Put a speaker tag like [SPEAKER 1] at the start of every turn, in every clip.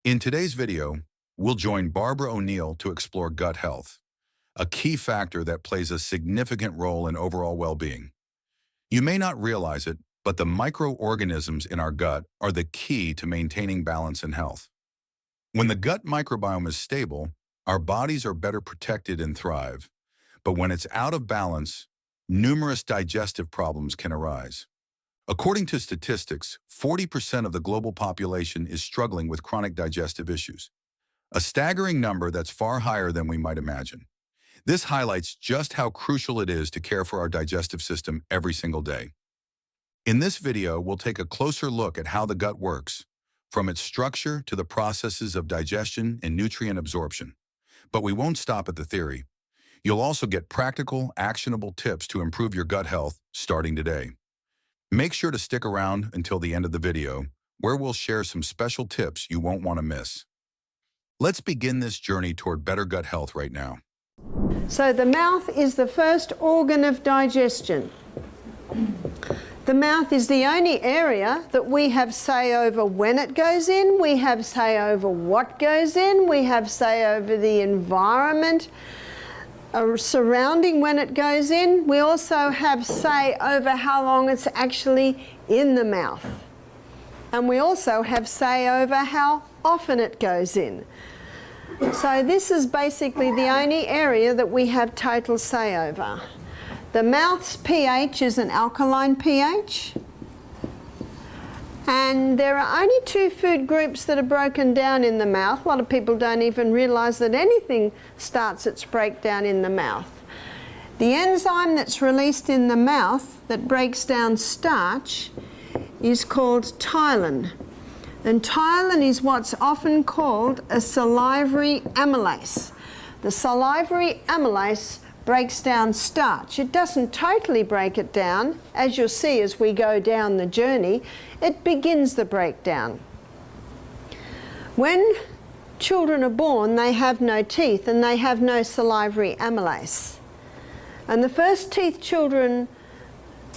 [SPEAKER 1] In today's video, we'll join Barbara O'Neill to explore gut health, a key factor that plays a significant role in overall well-being. You may not realize it, but the microorganisms in our gut are the key to maintaining balance and health. When the gut microbiome is stable, our bodies are better protected and thrive. But when it's out of balance, numerous digestive problems can arise. According to statistics, 40% of the global population is struggling with chronic digestive issues, a staggering number that's far higher than we might imagine. This highlights just how crucial it is to care for our digestive system every single day. In this video, we'll take a closer look at how the gut works, from its structure to the processes of digestion and nutrient absorption. But we won't stop at the theory. You'll also get practical, actionable tips to improve your gut health starting today. Make sure to stick around until the end of the video, where we'll share some special tips you won't want to miss. Let's begin this journey toward better gut health right now.
[SPEAKER 2] So the mouth is the first organ of digestion. The mouth is the only area that we have say over when it goes in, we have say over what goes in, we have say over the environment surrounding when it goes in. We also have say over how long it's actually in the mouth. And we also have say over how often it goes in. So this is basically the only area that we have total say over. The mouth's pH is an alkaline pH. And there are only two food groups that are broken down in the mouth. A lot of people don't even realize that anything starts its breakdown in the mouth. The enzyme that's released in the mouth that breaks down starch is called ptyalin. And ptyalin is what's often called a salivary amylase. The salivary amylase breaks down starch. It doesn't totally break it down. As you'll see as we go down the journey, it begins the breakdown. When children are born, they have no teeth and they have no salivary amylase. And the first teeth children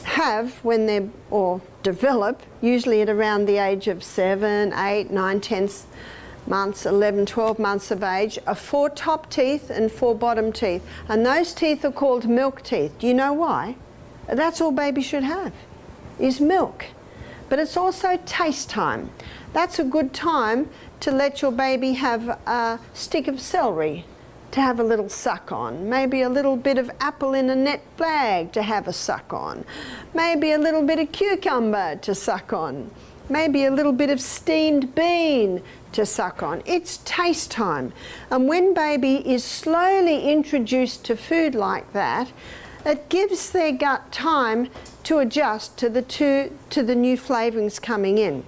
[SPEAKER 2] have when they're, or develop, usually at around the age of 7, 8, 9, 10 months, 11, 12 months of age, are 4 top teeth and 4 bottom teeth. And those teeth are called milk teeth. Do you know why? That's all baby should have, is milk. But it's also taste time. That's a good time to let your baby have a stick of celery to have a little suck on. Maybe a little bit of apple in a net bag to have a suck on. Maybe a little bit of cucumber to suck on. Maybe a little bit of steamed bean to suck on. It's taste time. And when baby is slowly introduced to food like that, it gives their gut time to adjust to the new flavorings coming in.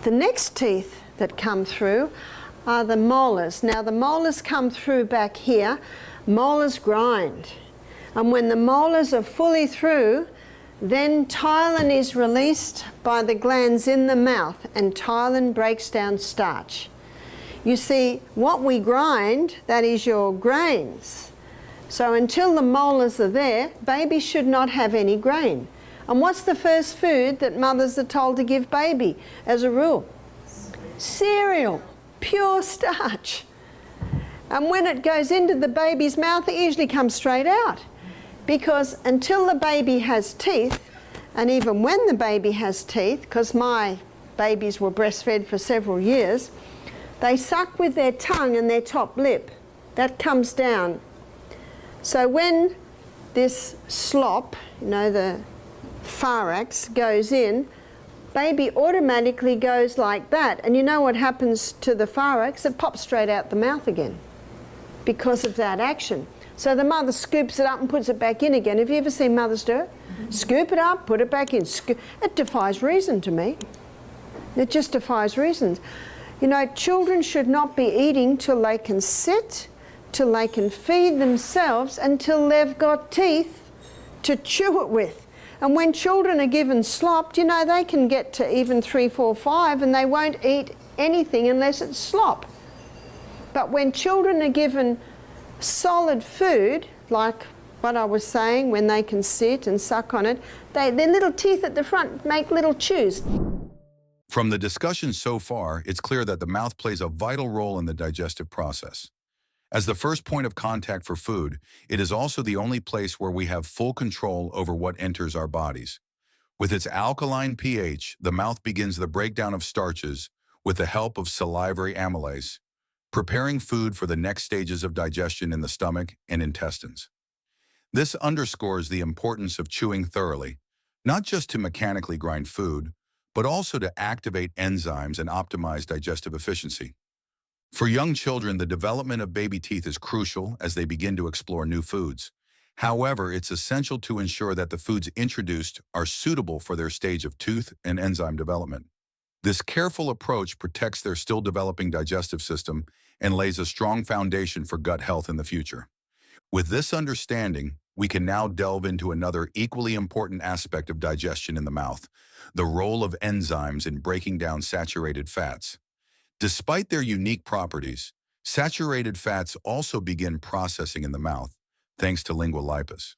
[SPEAKER 2] The next teeth that come through are the molars. Now the molars come through back here. Molars grind. And when the molars are fully through, then ptyalin is released by the glands in the mouth, and ptyalin breaks down starch. You see, what we grind, that is your grains. So until the molars are there, baby should not have any grain. And what's the first food that mothers are told to give baby as a rule? Cereal, pure starch. And when it goes into the baby's mouth, it usually comes straight out. Because until the baby has teeth, and even when the baby has teeth, because my babies were breastfed for several years, they suck with their tongue and their top lip. That comes down. So when this slop, you know, the pharynx goes in, baby automatically goes like that. And you know what happens to the pharynx? It pops straight out the mouth again because of that action. So the mother scoops it up and puts it back in again. Have you ever seen mothers do it? Scoop it up, put it back in. It defies reason to me. It just defies reason. You know, children should not be eating till they can sit, till they can feed themselves, until they've got teeth to chew it with. And when children are given slop, you know, they can get to even 3, 4, 5 and they won't eat anything unless it's slop. But when children are given solid food, like what I was saying, when they can sit and suck on it, their little teeth at the front make little chews.
[SPEAKER 1] From the discussion so far, it's clear that the mouth plays a vital role in the digestive process. As the first point of contact for food, it is also the only place where we have full control over what enters our bodies. With its alkaline pH, the mouth begins the breakdown of starches with the help of salivary amylase, preparing food for the next stages of digestion in the stomach and intestines. This underscores the importance of chewing thoroughly, not just to mechanically grind food, but also to activate enzymes and optimize digestive efficiency. For young children, the development of baby teeth is crucial as they begin to explore new foods. However, it's essential to ensure that the foods introduced are suitable for their stage of tooth and enzyme development. This careful approach protects their still developing digestive system and lays a strong foundation for gut health in the future. With this understanding, we can now delve into another equally important aspect of digestion in the mouth, the role of enzymes in breaking down saturated fats. Despite their unique properties, saturated fats also begin processing in the mouth, thanks to lingual lipase.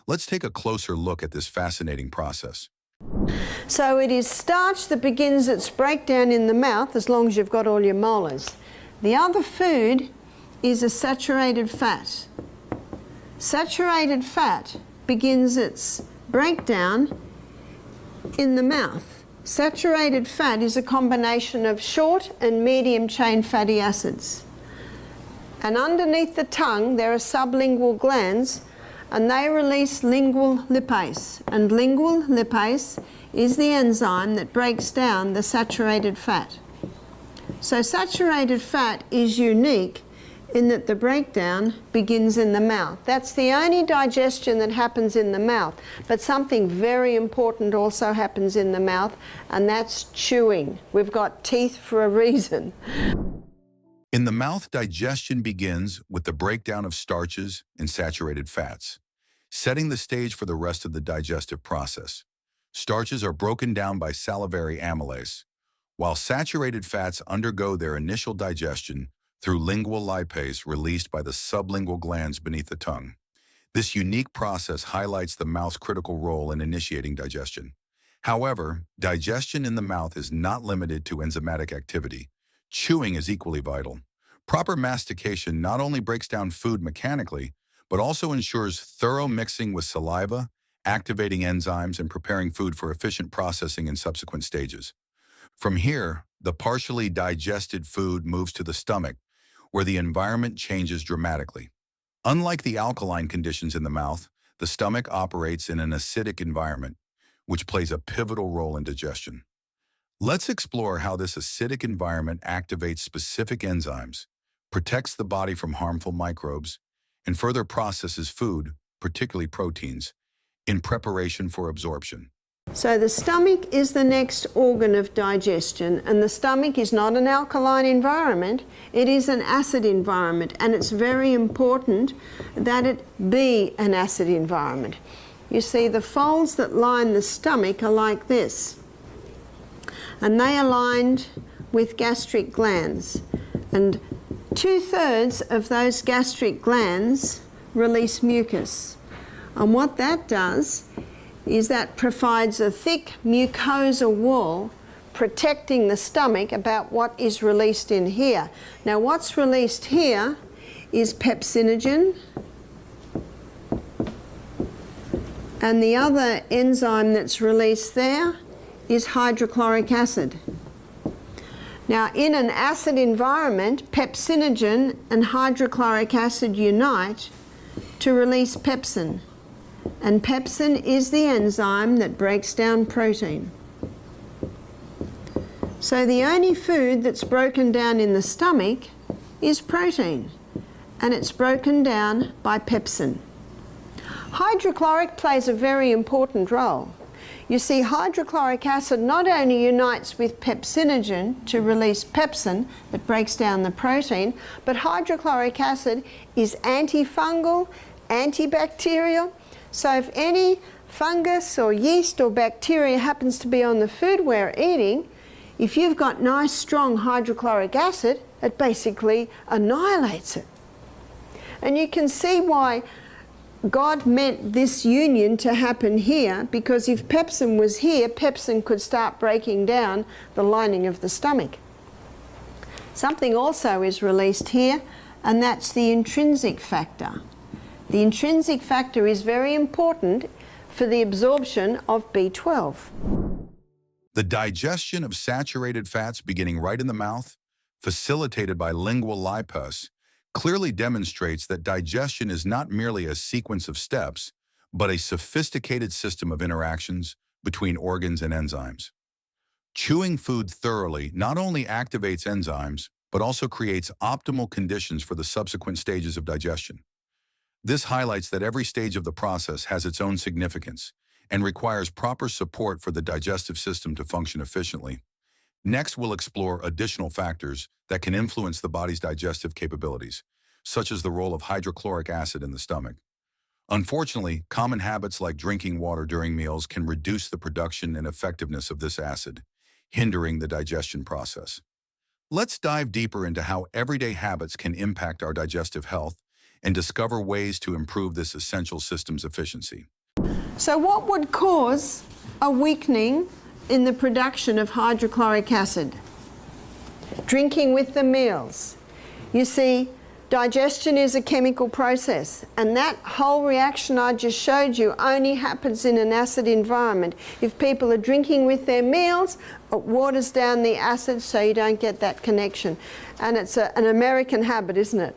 [SPEAKER 1] Let's take a closer look at this fascinating process.
[SPEAKER 2] So it is starch that begins its breakdown in the mouth as long as you've got all your molars. The other food is a saturated fat. Saturated fat begins its breakdown in the mouth. Saturated fat is a combination of short and medium chain fatty acids. And underneath the tongue there are sublingual glands, and they release lingual lipase. And lingual lipase is the enzyme that breaks down the saturated fat. So saturated fat is unique in that the breakdown begins in the mouth. That's the only digestion that happens in the mouth. But something very important also happens in the mouth, and that's chewing. We've got teeth for a reason.
[SPEAKER 1] In the mouth, digestion begins with the breakdown of starches and saturated fats, setting the stage for the rest of the digestive process. Starches are broken down by salivary amylase, while saturated fats undergo their initial digestion through lingual lipase released by the sublingual glands beneath the tongue. This unique process highlights the mouth's critical role in initiating digestion. However, digestion in the mouth is not limited to enzymatic activity. Chewing is equally vital. Proper mastication not only breaks down food mechanically, but also ensures thorough mixing with saliva, activating enzymes, and preparing food for efficient processing in subsequent stages. From here, the partially digested food moves to the stomach, where the environment changes dramatically. Unlike the alkaline conditions in the mouth, the stomach operates in an acidic environment, which plays a pivotal role in digestion. Let's explore how this acidic environment activates specific enzymes, protects the body from harmful microbes, and further processes food, particularly proteins, in preparation for absorption.
[SPEAKER 2] So the stomach is the next organ of digestion, and the stomach is not an alkaline environment, it is an acid environment, and it's very important that it be an acid environment. You see, the folds that line the stomach are like this, and they are lined with gastric glands, and 2/3 of those gastric glands release mucus. And what that does is that provides a thick mucosa wall protecting the stomach about what is released in here. Now what's released here is pepsinogen, and the other enzyme that's released there is hydrochloric acid. Now in an acid environment, pepsinogen and hydrochloric acid unite to release pepsin. And pepsin is the enzyme that breaks down protein. So the only food that's broken down in the stomach is protein, and it's broken down by pepsin. Hydrochloric plays a very important role. You see, hydrochloric acid not only unites with pepsinogen to release pepsin that breaks down the protein, but hydrochloric acid is antifungal, antibacterial. So if any fungus or yeast or bacteria happens to be on the food we're eating, if you've got nice strong hydrochloric acid, it basically annihilates it. And you can see why God meant this union to happen here, because if pepsin was here, pepsin could start breaking down the lining of the stomach. Something also is released here, and that's the intrinsic factor. The intrinsic factor is very important for the absorption of B12.
[SPEAKER 1] The digestion of saturated fats beginning right in the mouth, facilitated by lingual lipase, clearly demonstrates that digestion is not merely a sequence of steps, but a sophisticated system of interactions between organs and enzymes. Chewing food thoroughly not only activates enzymes, but also creates optimal conditions for the subsequent stages of digestion. This highlights that every stage of the process has its own significance and requires proper support for the digestive system to function efficiently. Next, we'll explore additional factors that can influence the body's digestive capabilities, such as the role of hydrochloric acid in the stomach. Unfortunately, common habits like drinking water during meals can reduce the production and effectiveness of this acid, hindering the digestion process. Let's dive deeper into how everyday habits can impact our digestive health and discover ways to improve this essential system's efficiency.
[SPEAKER 2] So what would cause a weakening in the production of hydrochloric acid? Drinking with the meals. You see, digestion is a chemical process, and that whole reaction I just showed you only happens in an acid environment. If people are drinking with their meals, it waters down the acid so you don't get that connection. And it's an American habit, isn't it?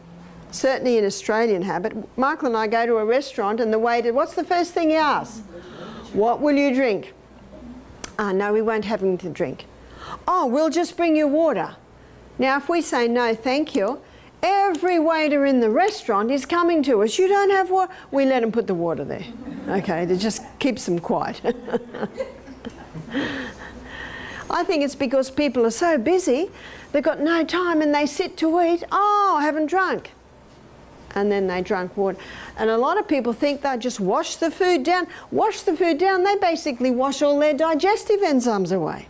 [SPEAKER 2] Certainly an Australian habit. Michael and I go to a restaurant and the waiter, what's the first thing he asks? What will you drink? No, we won't have anything to drink. Oh, we'll just bring you water. Now, if we say no, thank you, every waiter in the restaurant is coming to us. You don't have water? We let them put the water there. Okay, that just keeps them quiet. I think it's because people are so busy, they've got no time and they sit to eat. Oh, I haven't drunk. And then they drank water. And a lot of people think they'll just wash the food down. Wash the food down, they basically wash all their digestive enzymes away.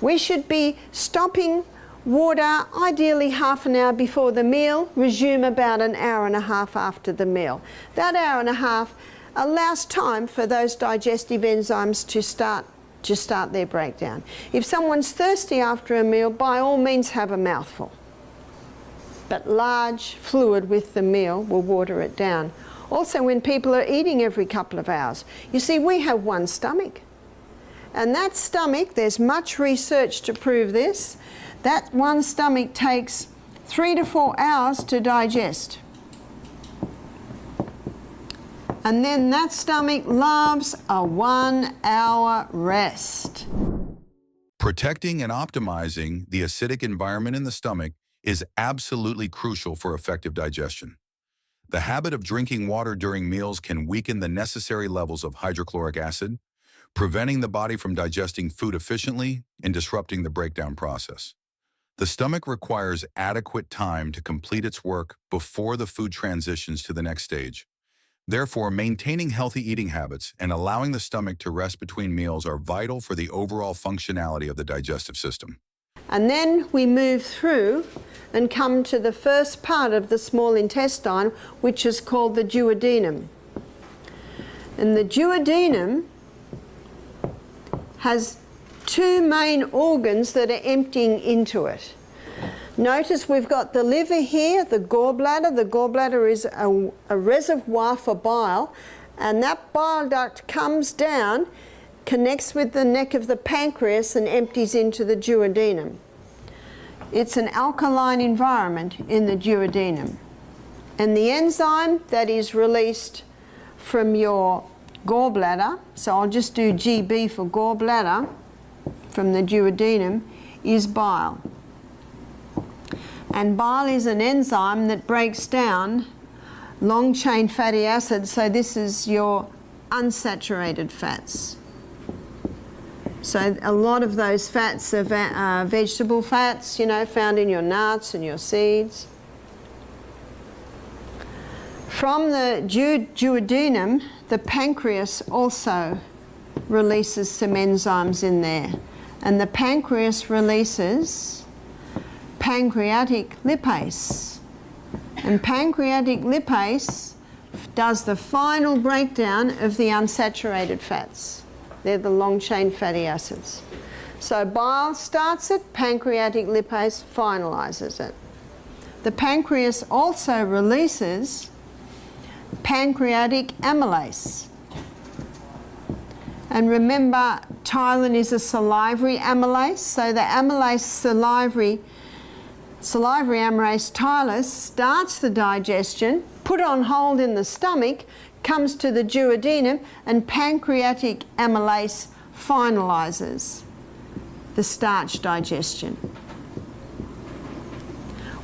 [SPEAKER 2] We should be stopping water ideally half an hour before the meal, resume about an hour and a half after the meal. That hour and a half allows time for those digestive enzymes to start their breakdown. If someone's thirsty after a meal, by all means have a mouthful. But large fluid with the meal will water it down. Also, when people are eating every couple of hours, you see, we have one stomach. And that stomach, there's much research to prove this, that one stomach takes 3 to 4 hours to digest. And then that stomach loves a 1 hour rest.
[SPEAKER 1] Protecting and optimizing the acidic environment in the stomach is absolutely crucial for effective digestion. The habit of drinking water during meals can weaken the necessary levels of hydrochloric acid, preventing the body from digesting food efficiently and disrupting the breakdown process. The stomach requires adequate time to complete its work before the food transitions to the next stage. Therefore, maintaining healthy eating habits and allowing the stomach to rest between meals are vital for the overall functionality of the digestive system.
[SPEAKER 2] And then we move through and come to the first part of the small intestine, which is called the duodenum. And the duodenum has 2 main organs that are emptying into it. Notice we've got the liver here, the gallbladder. The gallbladder is a reservoir for bile, and that bile duct comes down, connects with the neck of the pancreas and empties into the duodenum. It's an alkaline environment in the duodenum. And the enzyme that is released from your gallbladder, so I'll just do GB for gallbladder, from the duodenum, is bile. And bile is an enzyme that breaks down long-chain fatty acids, so this is your unsaturated fats. So a lot of those fats are vegetable fats, you know, found in your nuts and your seeds. From the duodenum, the pancreas also releases some enzymes in there. And the pancreas releases pancreatic lipase. And pancreatic lipase does the final breakdown of the unsaturated fats. They're the long-chain fatty acids. So bile starts it, pancreatic lipase finalises it. The pancreas also releases pancreatic amylase. And remember, ptyalin is a salivary amylase, so the amylase salivary amylase ptyalase starts the digestion, put on hold in the stomach, comes to the duodenum, and pancreatic amylase finalises the starch digestion.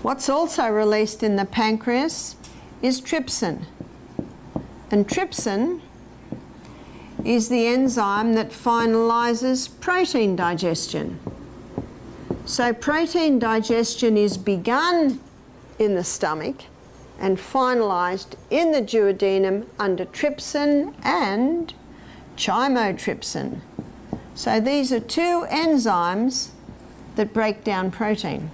[SPEAKER 2] What's also released in the pancreas is trypsin. And trypsin is the enzyme that finalises protein digestion. So protein digestion is begun in the stomach and finalised in the duodenum under trypsin and chymotrypsin. So these are two enzymes that break down protein.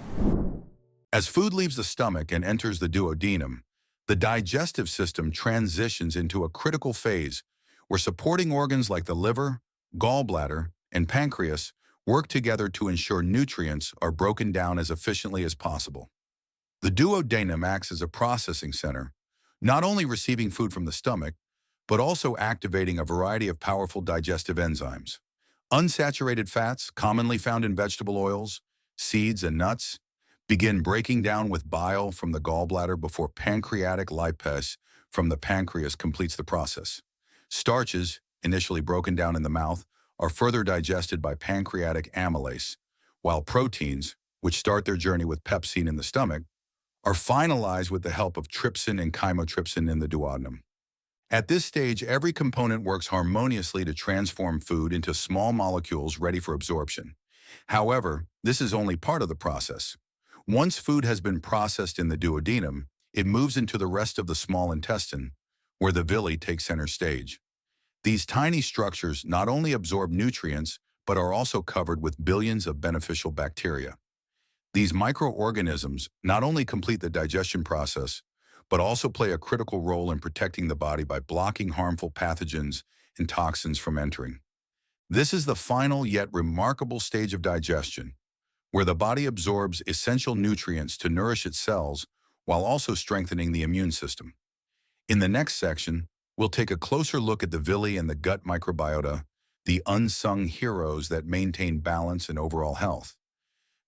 [SPEAKER 1] As food leaves the stomach and enters the duodenum, the digestive system transitions into a critical phase where supporting organs like the liver, gallbladder, and pancreas work together to ensure nutrients are broken down as efficiently as possible. The duodenum acts as a processing center, not only receiving food from the stomach, but also activating a variety of powerful digestive enzymes. Unsaturated fats, commonly found in vegetable oils, seeds, and nuts, begin breaking down with bile from the gallbladder before pancreatic lipase from the pancreas completes the process. Starches, initially broken down in the mouth, are further digested by pancreatic amylase, while proteins, which start their journey with pepsine in the stomach, are finalized with the help of trypsin and chymotrypsin in the duodenum. At this stage, every component works harmoniously to transform food into small molecules ready for absorption. However, this is only part of the process. Once food has been processed in the duodenum, it moves into the rest of the small intestine, where the villi takes center stage. These tiny structures not only absorb nutrients, but are also covered with billions of beneficial bacteria. These microorganisms not only complete the digestion process, but also play a critical role in protecting the body by blocking harmful pathogens and toxins from entering. This is the final yet remarkable stage of digestion, where the body absorbs essential nutrients to nourish its cells while also strengthening the immune system. In the next section, we'll take a closer look at the villi and the gut microbiota, the unsung heroes that maintain balance and overall health.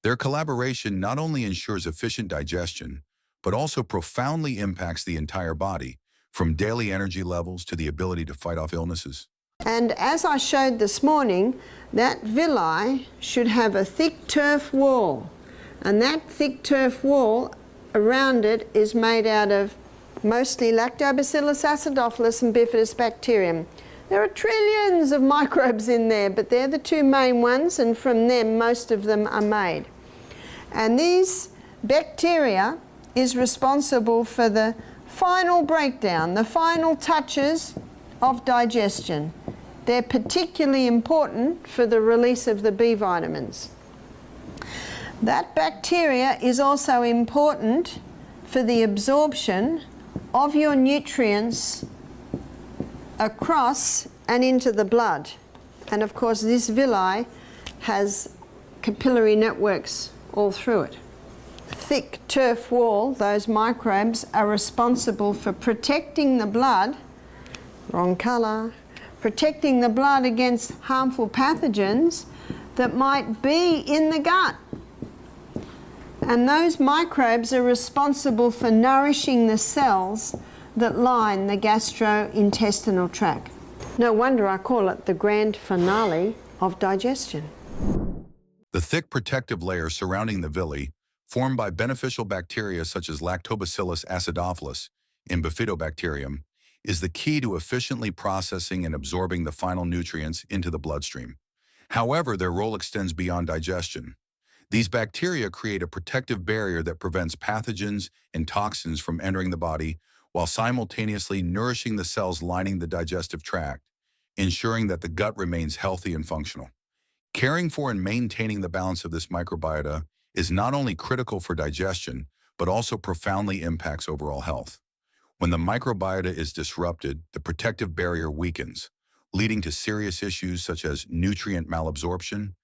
[SPEAKER 1] Their collaboration not only ensures efficient digestion, but also profoundly impacts the entire body, from daily energy levels to the ability to fight off illnesses.
[SPEAKER 2] And as I showed this morning, that villi should have a thick turf wall. And that thick turf wall around it is made out of mostly Lactobacillus acidophilus and Bifidobacterium. There are trillions of microbes in there, but they're the two main ones, and from them most of them are made. And these bacteria is responsible for the final breakdown, the final touches of digestion. They're particularly important for the release of the B vitamins. That bacteria is also important for the absorption of your nutrients across and into the blood. And of course this villi has capillary networks all through it. Thick turf wall, those microbes are responsible for protecting the blood, wrong colour, protecting the blood against harmful pathogens that might be in the gut. And those microbes are responsible for nourishing the cells that line the gastrointestinal tract. No wonder I call it the grand finale of digestion.
[SPEAKER 1] The thick protective layer surrounding the villi, formed by beneficial bacteria such as Lactobacillus acidophilus and Bifidobacterium, is the key to efficiently processing and absorbing the final nutrients into the bloodstream. However, their role extends beyond digestion. These bacteria create a protective barrier that prevents pathogens and toxins from entering the body while simultaneously nourishing the cells lining the digestive tract, ensuring that the gut remains healthy and functional. Caring for and maintaining the balance of this microbiota is not only critical for digestion, but also profoundly impacts overall health. When the microbiota is disrupted, the protective barrier weakens, leading to serious issues such as nutrient malabsorption,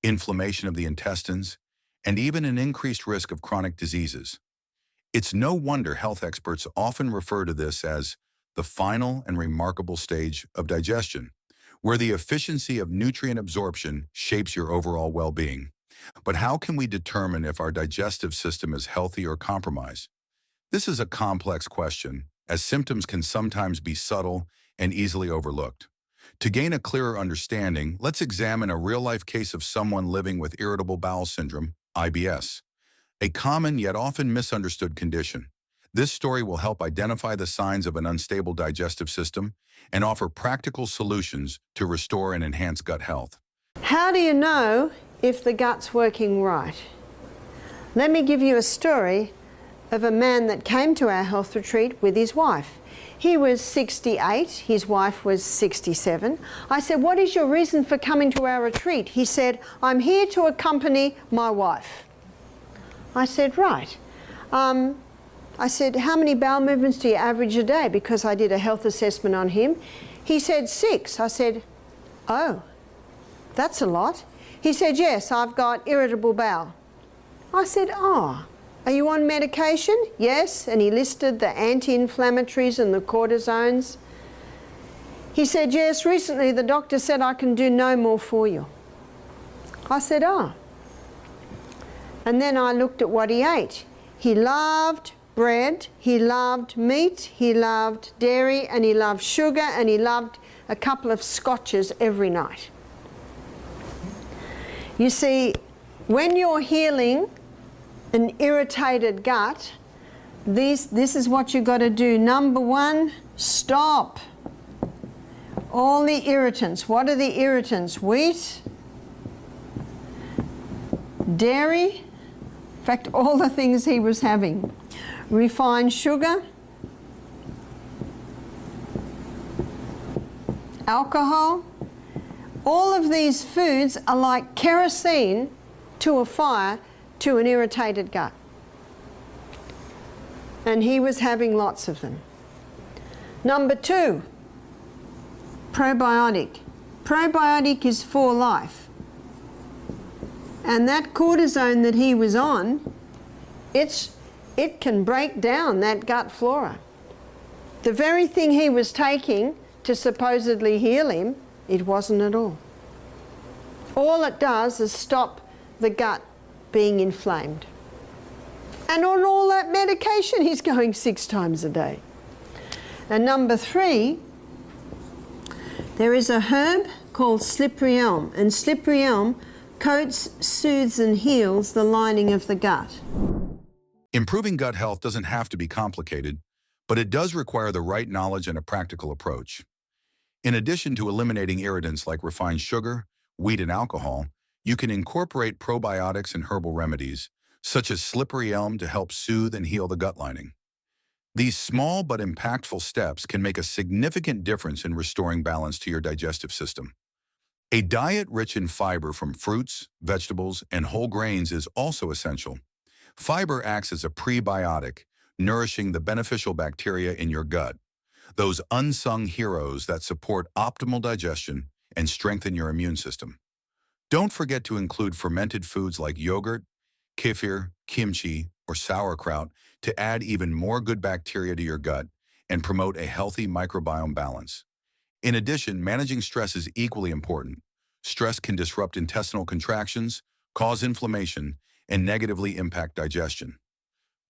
[SPEAKER 1] inflammation of the intestines, and even an increased risk of chronic diseases. It's no wonder health experts often refer to this as the final and remarkable stage of digestion, where the efficiency of nutrient absorption shapes your overall well-being. But how can we determine if our digestive system is healthy or compromised? This is a complex question, as symptoms can sometimes be subtle and easily overlooked. To gain a clearer understanding, let's examine a real-life case of someone living with irritable bowel syndrome, IBS, a common yet often misunderstood condition. This story will help identify the signs of an unstable digestive system and offer practical solutions to restore and enhance gut health.
[SPEAKER 2] How do you know if the gut's working right? Let me give you a story of a man that came to our health retreat with his wife. He was 68, his wife was 67. I said, "What is your reason for coming to our retreat?" He said, "I'm here to accompany my wife." I said, "Right." I said, "How many bowel movements do you average a day?" Because I did a health assessment on him. He said 6. I said, "Oh, that's a lot." He said, "Yes, I've got irritable bowel." I said, "Oh, are you on medication?" "Yes," and he listed the anti-inflammatories and the cortisones. He said, "Yes, recently the doctor said I can do no more for you." I said, "Oh." And then I looked at what he ate. He loved bread, he loved meat, he loved dairy, and he loved sugar, and he loved a couple of scotches every night. You see, when you're healing an irritated gut, this is what you've got to do. Number 1, stop all the irritants. What are the irritants? Wheat, dairy, in fact, all the things he was having. Refined sugar, alcohol. All of these foods are like kerosene to a fire to an irritated gut. And he was having lots of them. Number 2, probiotic. Probiotic is for life. And that cortisone that he was on, it can break down that gut flora. The very thing he was taking to supposedly heal him, it wasn't at all. All it does is stop the gut being inflamed. And on all that medication, he's going 6 times a day. And number 3, there is a herb called slippery elm, and slippery elm coats, soothes and heals the lining of the gut.
[SPEAKER 1] Improving gut health doesn't have to be complicated, but it does require the right knowledge and a practical approach. In addition to eliminating irritants like refined sugar, wheat, and alcohol, you can incorporate probiotics and herbal remedies, such as slippery elm, to help soothe and heal the gut lining. These small but impactful steps can make a significant difference in restoring balance to your digestive system. A diet rich in fiber from fruits, vegetables, and whole grains is also essential. Fiber acts as a prebiotic, nourishing the beneficial bacteria in your gut, those unsung heroes that support optimal digestion and strengthen your immune system. Don't forget to include fermented foods like yogurt, kefir, kimchi, or sauerkraut to add even more good bacteria to your gut and promote a healthy microbiome balance. In addition, managing stress is equally important. Stress can disrupt intestinal contractions, cause inflammation, and negatively impact digestion.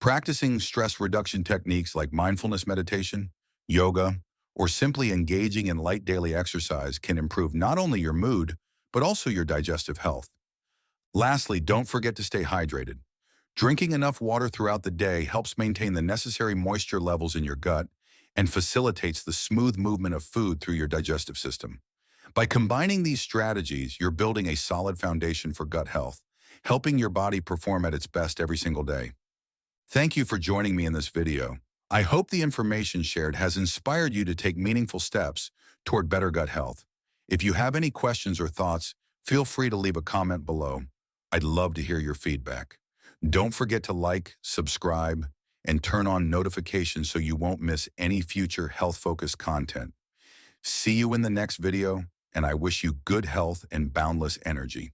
[SPEAKER 1] Practicing stress reduction techniques like mindfulness meditation, yoga, or simply engaging in light daily exercise can improve not only your mood, but also your digestive health. Lastly, don't forget to stay hydrated. Drinking enough water throughout the day helps maintain the necessary moisture levels in your gut and facilitates the smooth movement of food through your digestive system. By combining these strategies, you're building a solid foundation for gut health, helping your body perform at its best every single day. Thank you for joining me in this video. I hope the information shared has inspired you to take meaningful steps toward better gut health. If you have any questions or thoughts, feel free to leave a comment below. I'd love to hear your feedback. Don't forget to like, subscribe, and turn on notifications so you won't miss any future health-focused content. See you in the next video, and I wish you good health and boundless energy.